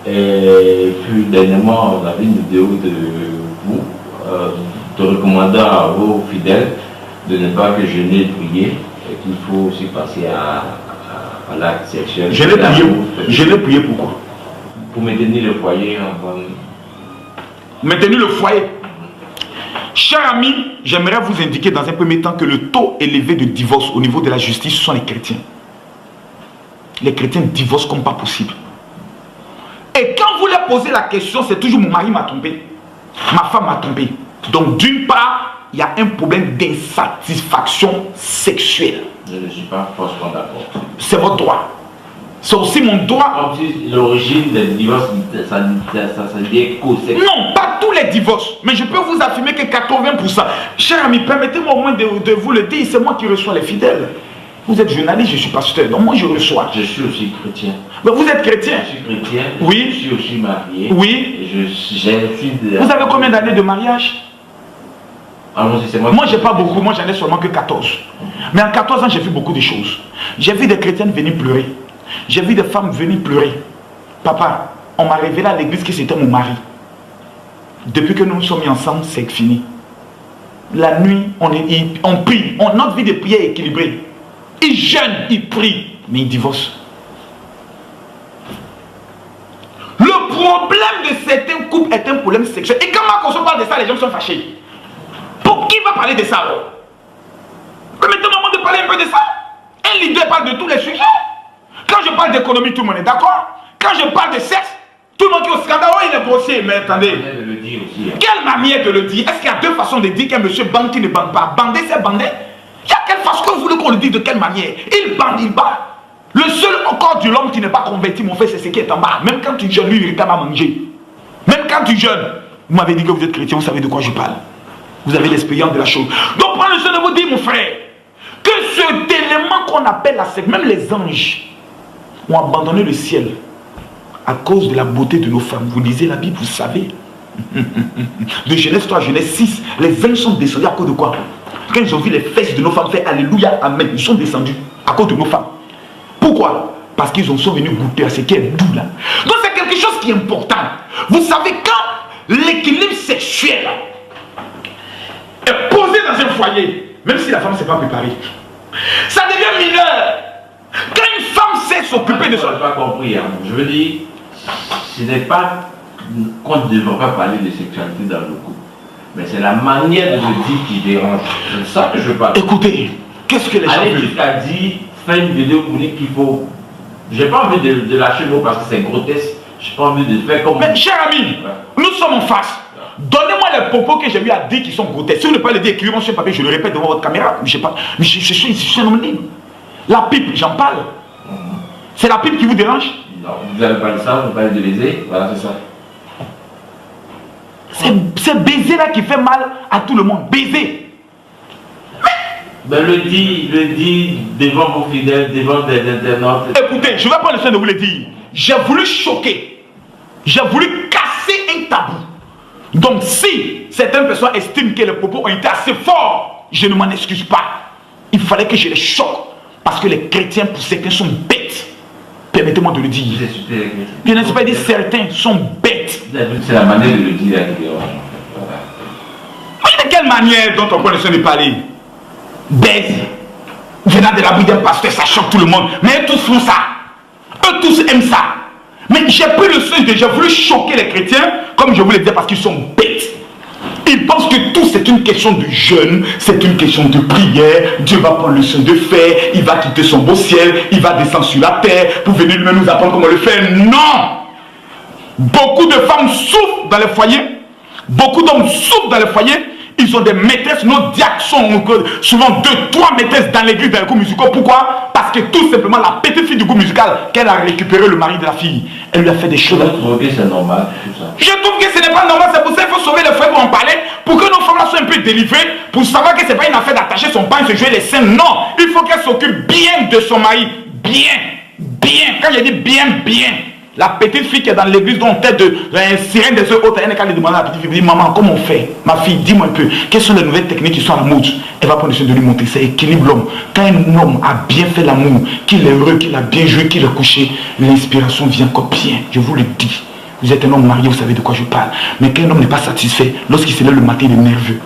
Et puis dernièrement, on avait une vidéo de vous, de recommandant à vos fidèles de ne pas que jeûner et prier, et qu'il faut aussi passer à l'acte sexuel. Je l'ai prié pourquoi? Pour maintenir le foyer en bonne... Maintenir le foyer. Chers amis, j'aimerais vous indiquer dans un premier temps que le taux élevé de divorce au niveau de la justice, ce sont les chrétiens. Les chrétiens divorcent comme pas possible. Et quand vous leur posez la question, c'est toujours mon mari m'a trompé, ma femme m'a trompé. Donc d'une part, il y a un problème d'insatisfaction sexuelle. Je ne suis pas forcément d'accord. C'est votre droit. C'est aussi mon droit. L'origine des divorces, ça dit co-sexe. Non, pas tous les divorces. Mais je peux vous affirmer que 80%. Cher ami, permettez-moi au moins de vous le dire, c'est moi qui reçois les fidèles. Vous êtes journaliste, je suis pasteur, donc moi je reçois. Je suis aussi chrétien. Mais vous êtes chrétien? Je suis chrétien. Oui. Je suis aussi marié. Oui. Vous avez combien d'années de mariage? Moi j'ai pas beaucoup, moi j'en ai seulement que 14. Mais en 14 ans j'ai vu beaucoup de choses. J'ai vu des chrétiennes venir pleurer. J'ai vu des femmes venir pleurer. Papa, on m'a révélé à l'église que c'était mon mari. Depuis que nous nous sommes mis ensemble, c'est fini. La nuit, on prie. Notre vie de prière est équilibrée. Il jeûne, il prie, mais il divorce. Le problème de certains couples est un problème sexuel. Et quand Marc parle de ça, les gens sont fâchés. Pour qui va parler de ça? Permettez-moi de parler un peu de ça. Un leader parle de tous les sujets. Quand je parle d'économie, tout le monde est d'accord. Quand je parle de sexe, tout le monde qui est au scandale, oh, il est grossier. Mais attendez, quelle manière de le dire? Est-ce qu'il y a deux façons de dire qu'un monsieur bande qui ne bande pas? Bander, c'est bander. Il y a quelle façon que vous voulez qu'on le dise, de quelle manière? Il bande, il bat. Le seul corps de l'homme qui n'est pas converti, mon frère, c'est ce qui est en bas. Même quand tu jeûnes, lui, il réclame à manger. Même quand tu jeûnes, vous m'avez dit que vous êtes chrétien, vous savez de quoi je parle. Vous avez l'expérience de la chose. Donc prenez le soin de vous dire, mon frère, que cet élément qu'on appelle la secte, même les anges ont abandonné le ciel à cause de la beauté de nos femmes. Vous lisez la Bible, vous savez. De Genèse 3 à Genèse 6, les anges sont descendus à cause de quoi? Quand ils ont vu les fesses de nos femmes faire Alléluia, Amen, ils sont descendus à cause de nos femmes. Pourquoi? Parce qu'ils sont venus goûter à ce qui est doux là. Donc c'est quelque chose qui est important. Vous savez, quand l'équilibre sexuel est posé dans un foyer, même si la femme ne s'est pas préparée, ça devient mineur. Quand une femme sait s'occuper de ça. Je n'ai pas compris. Hein. Je veux dire, ce n'est pas qu'on ne devrait pas parler de sexualité dans le couple. Mais c'est la manière de le dire qui dérange. C'est ça que je parle. Écoutez, qu'est-ce que les gens veulent? Jusqu'à dire, faire une vidéo pour dire qu'il faut... J'ai pas envie de lâcher le mot parce que c'est grotesque. J'ai pas envie de faire comme... Mais cher ami, nous sommes en face. Donnez-moi les propos que j'ai eu à dire qui sont grotesques. Si vous ne pouvez pas les dire, écrivez-moi sur papier, je le répète devant votre caméra. Je sais pas. Mais je suis un homme libre. La pipe, j'en parle. C'est la pipe qui vous dérange? Non, vous avez parlé de ça, vous parlez de baiser. Voilà, c'est ça. C'est baiser là qui fait mal à tout le monde. Baiser. Ben le dit devant vos fidèles, devant des internautes. Écoutez, je vais prendre le soin de vous le dire. J'ai voulu choquer. J'ai voulu casser un tabou. Donc si certaines personnes estiment que les propos ont été assez forts, je ne m'en excuse pas. Il fallait que je les choque. Parce que les chrétiens, pour certains, sont bêtes. Permettez-moi de le dire. Je ne sais pas dire certains sont bêtes. C'est la manière de le dire. Mais de quelle manière dont on prend le soin de parler? Bête. Venant de la bouche d'un pasteur, ça choque tout le monde. Mais eux tous font ça. Eux tous aiment ça. Mais j'ai pris le soin de... J'ai voulu choquer les chrétiens, comme je vous le disais, parce qu'ils sont bêtes. Ils pensent que tout c'est une question de jeûne, c'est une question de prière. Dieu va prendre le soin de faire, il va quitter son beau ciel, il va descendre sur la terre pour venir lui-même nous apprendre comment le faire. Non! Beaucoup de femmes souffrent dans les foyers, beaucoup d'hommes souffrent dans les foyers. Ils ont des maîtresses, nos diacres sont souvent 2-3 maîtresses dans l'église, dans les groupes musicaux. Pourquoi? Parce que tout simplement la petite fille du groupe musical, qu'elle a récupéré le mari de la fille, elle lui a fait des choses. Je trouve que c'est normal, tout ça. Je trouve que ce n'est pas normal, c'est pour ça qu'il faut sauver les frères pour en parler, pour que nos femmes là soient un peu délivrées, pour savoir que ce n'est pas une affaire d'attacher son pain et se jouer les seins. Non, il faut qu'elle s'occupe bien de son mari. Bien. Quand je dis bien. La petite fille qui est dans l'église, dont tête de sirène des œufs hautes, elle n'a qu'à lui demander à la petite fille, dit, maman, comment on fait? Ma fille, dis-moi un peu, quelles sont les nouvelles techniques qui sont à la mode? Elle va prendre le soin de lui montrer, ça équilibre l'homme. Quand un homme a bien fait l'amour, qu'il est heureux, qu'il a bien joué, qu'il est couché, l'inspiration vient encore bien, je vous le dis. Vous êtes un homme marié, vous savez de quoi je parle. Mais qu'un homme n'est pas satisfait lorsqu'il se lève le matin, il est nerveux.